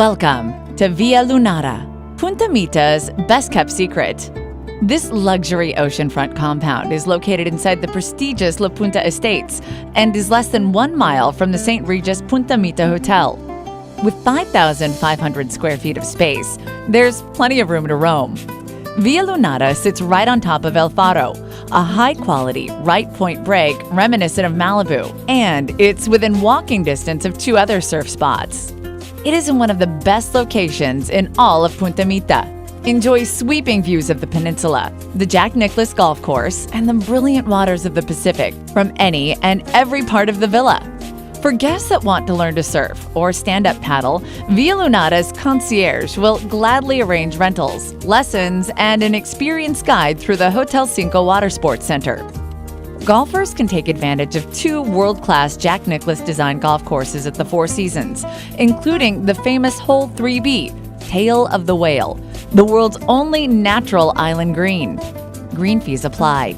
Welcome to Villa Lunada, Punta Mita's best-kept secret. This luxury oceanfront compound is located inside the prestigious La Punta Estates and is less than 1 mile from the St. Regis Punta Mita Hotel. With 5,500 square feet of space, there's plenty of room to roam. Villa Lunada sits right on top of El Faro, a high-quality, right-point break reminiscent of Malibu, and it's within walking distance of 2 other surf spots. It is in one of the best locations in all of Punta Mita. Enjoy sweeping views of the peninsula, the Jack Nicklaus Golf Course, and the brilliant waters of the Pacific from any and every part of the villa. For guests that want to learn to surf or stand-up paddle, Villa Lunada's concierge will gladly arrange rentals, lessons, and an experience guide through the Hotel Cinco Water Sports Center. Golfers can take advantage of 2 world-class Jack Nicklaus designed golf courses at the Four Seasons, including the famous Hole 3B, Tail of the Whale, the world's only natural island green. Green fees apply.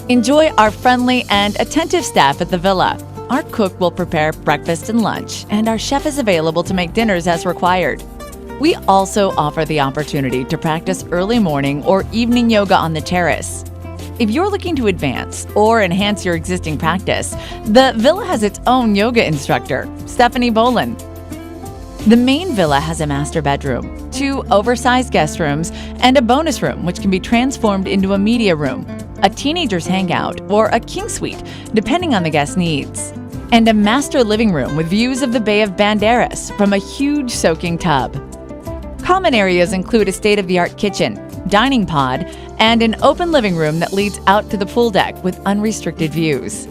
Enjoy our friendly and attentive staff at the villa. Our cook will prepare breakfast and lunch, and our chef is available to make dinners as required. We also offer the opportunity to practice early morning or evening yoga on the terrace. If you're looking to advance or enhance your existing practice, the villa has its own yoga instructor, Stephanie Bolin. The main villa has a master bedroom, 2 oversized guest rooms, and a bonus room which can be transformed into a media room, a teenager's hangout, or a king suite, depending on the guest's needs. And a master living room with views of the Bay of Banderas from a huge soaking tub. Common areas include a state-of-the-art kitchen, dining pod, and an open living room that leads out to the pool deck with unrestricted views.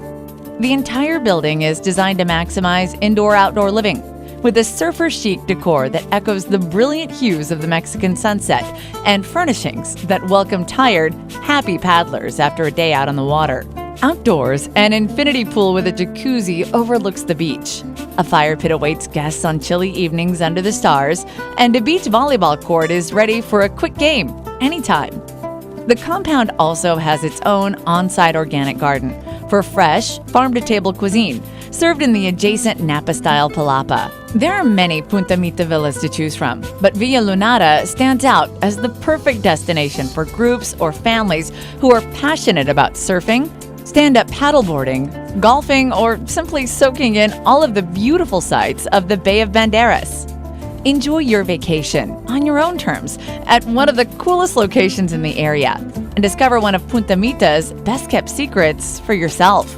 The entire building is designed to maximize indoor-outdoor living, with a surfer-chic decor that echoes the brilliant hues of the Mexican sunset and furnishings that welcome tired, happy paddlers after a day out on the water. Outdoors, an infinity pool with a jacuzzi overlooks the beach. A fire pit awaits guests on chilly evenings under the stars, and a beach volleyball court is ready for a quick game anytime. The compound also has its own on-site organic garden for fresh, farm-to-table cuisine, served in the adjacent Napa-style palapa. There are many Punta Mita villas to choose from, but Villa Lunada stands out as the perfect destination for groups or families who are passionate about surfing, stand-up paddleboarding, golfing, or simply soaking in all of the beautiful sights of the Bay of Banderas. Enjoy your vacation on your own terms at one of the coolest locations in the area and discover one of Punta Mita's best-kept secrets for yourself.